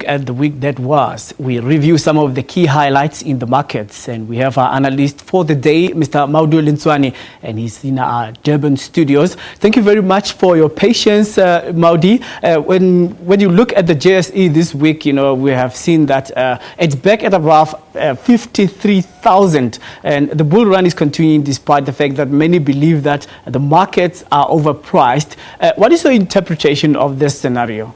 At the week that was, we review some of the key highlights in the markets, and we have our analyst for the day, Mr. Maudi Letsoane, and he's in our Durban studios. Thank you very much for your patience, Maudi. When you look at the JSE this week, we have seen that it's back at above 53,000, and the bull run is continuing despite the fact that many believe that the markets are overpriced. What is your interpretation of this scenario?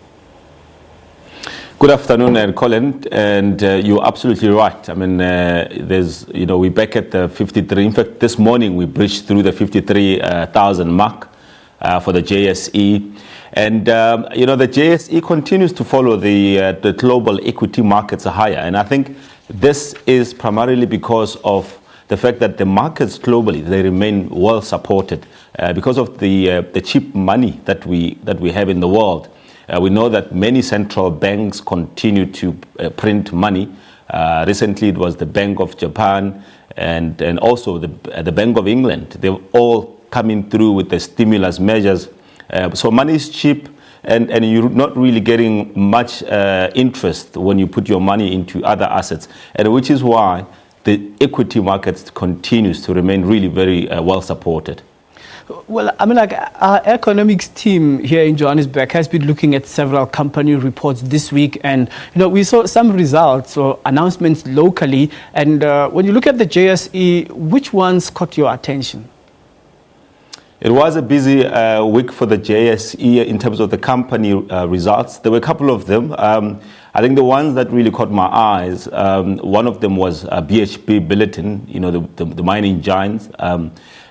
Good afternoon, Colin, and you're absolutely right. I mean, we're back at the 53. In fact, this morning we breached through the 53,000 mark for the JSE. And, the JSE continues to follow the global equity markets higher. And I think this is primarily because of the fact that the markets globally, they remain well supported because of the cheap money that we have in the world. We know that many central banks continue to print money. Recently, it was the Bank of Japan and also the Bank of England. They're all coming through with the stimulus measures. So money is cheap, and you're not really getting much interest when you put your money into other assets, and which is why the equity markets continues to remain really very well supported. Well, I mean, our economics team here in Johannesburg has been looking at several company reports this week, and we saw some results or announcements locally. And when you look at the JSE, which ones caught your attention? It was a busy week for the JSE in terms of the company results. There were a couple of them. I think the ones that really caught my eyes, one of them was BHP Billiton, the mining giants.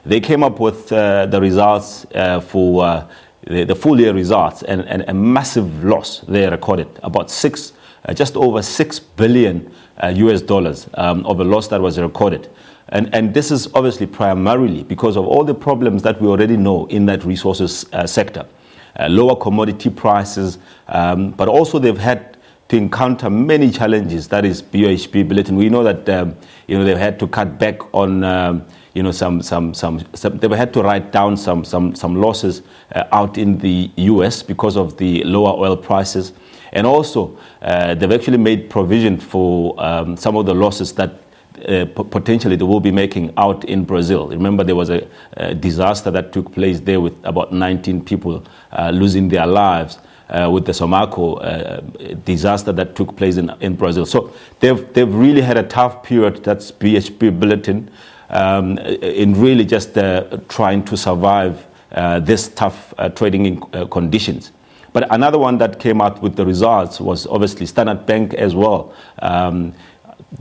They came up with the results for the full year results, and a massive loss they recorded, about just over $6 billion US dollars of a loss that was recorded. And this is obviously primarily because of all the problems that we already know in that resources sector. Lower commodity prices, but also they've had to encounter many challenges. That is BHP Billiton. We know that they've had to cut back on they had to write down some losses out in the US because of the lower oil prices, and also they've actually made provision for some of the losses that potentially they will be making out in Brazil. Remember, there was a disaster that took place there with about 19 people losing their lives with the Somaco disaster that took place in Brazil. So they've really had a tough period. That's BHP Billiton in really just trying to survive this tough trading conditions. But another one that came out with the results was obviously Standard Bank as well.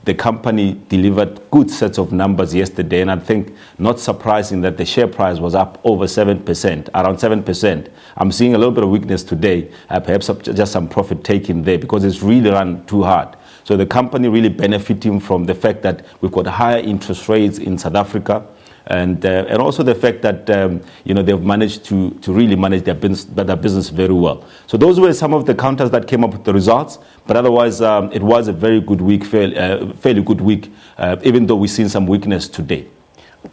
The company delivered good sets of numbers yesterday, and I think not surprising that the share price was up over 7%, around 7%. I'm seeing a little bit of weakness today, perhaps just some profit taking there because it's really run too hard. So the company really benefiting from the fact that we've got higher interest rates in South Africa, and also the fact that they've managed to really manage their business very well. So those were some of the counters that came up with the results. But otherwise, it was a very good week, fairly good week, even though we've seen some weakness today.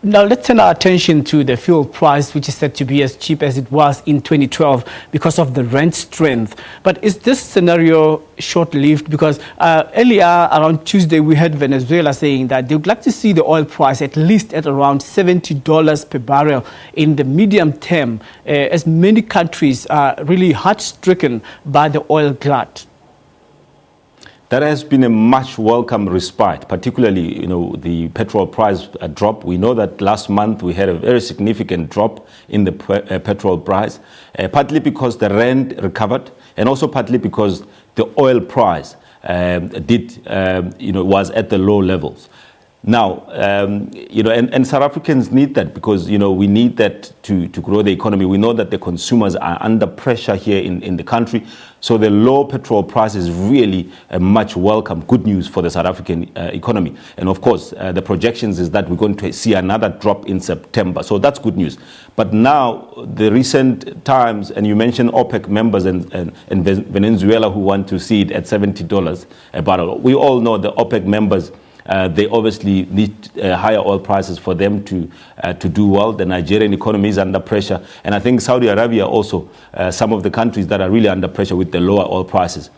Now, let's turn our attention to the fuel price, which is said to be as cheap as it was in 2012 because of the rand strength. But is this scenario short-lived? Because earlier, around Tuesday, we heard Venezuela saying that they would like to see the oil price at least at around $70 per barrel in the medium term, as many countries are really heart-stricken by the oil glut. That has been a much welcome respite, particularly, the petrol price drop. We know that last month we had a very significant drop in the petrol price, partly because the rand recovered, and also partly because the oil price was at the low levels. Now, and South Africans need that because, we need that to grow the economy. We know that the consumers are under pressure here in the country. So the low petrol price is really a much welcome good news for the South African economy. And of course, the projections is that we're going to see another drop in September. So that's good news. But now, the recent times, and you mentioned OPEC members and Venezuela who want to see it at $70 a barrel. We all know the OPEC members, they obviously need higher oil prices for them to do well. The Nigerian economy is under pressure. And I think Saudi Arabia also, some of the countries that are really under pressure with the lower oil prices.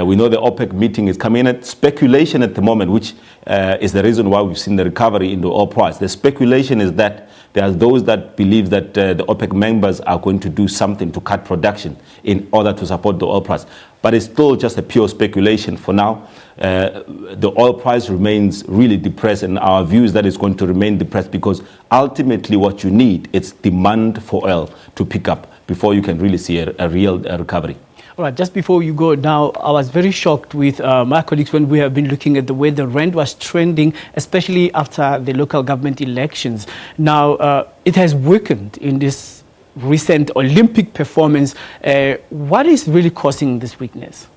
We know the OPEC meeting is coming in. Speculation at the moment, which is the reason why we've seen the recovery in the oil price. The speculation is that there are those that believe that the OPEC members are going to do something to cut production in order to support the oil price. But it's still just a pure speculation for now. The oil price remains really depressed, and our view is that it's going to remain depressed because ultimately what you need is demand for oil to pick up before you can really see a real recovery. All right, just before you go now, I was very shocked with my colleagues when we have been looking at the way the rand was trending, especially after the local government elections. Now, it has weakened in this recent Olympic performance. What is really causing this weakness?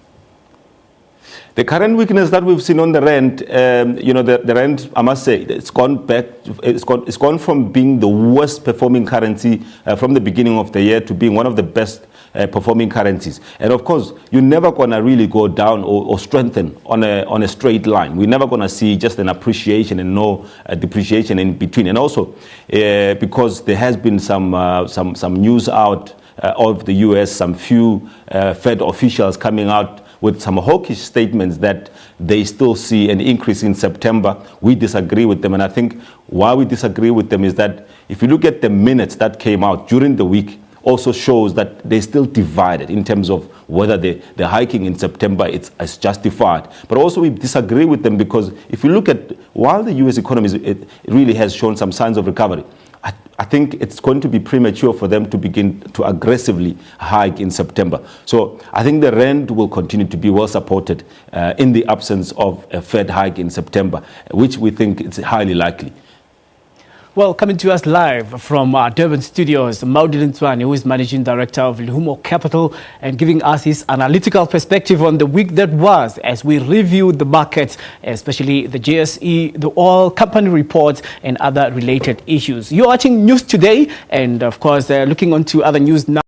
The current weakness that we've seen on the rand, the rand, I must say, it's gone from being the worst performing currency from the beginning of the year to being one of the best performing currencies. And of course, you're never going to really go down or strengthen on a straight line. We're never going to see just an appreciation and no depreciation in between. And also, because there has been some news out of the US, some few Fed officials coming out with some hawkish statements that they still see an increase in September. We disagree with them. And I think why we disagree with them is that if you look at the minutes that came out during the week, also shows that they're still divided in terms of whether the hiking in September is justified. But also we disagree with them because if you look at, while the US economy it really has shown some signs of recovery, I think it's going to be premature for them to begin to aggressively hike in September. So I think the rand will continue to be well supported in the absence of a Fed hike in September, which we think is highly likely. Well, coming to us live from our Durban studios, Maudi Letsoane, who is Managing Director of Luhumo Capital, and giving us his analytical perspective on the week that was as we review the markets, especially the JSE, the oil company reports, and other related issues. You're watching News Today, and of course, looking on to other news now.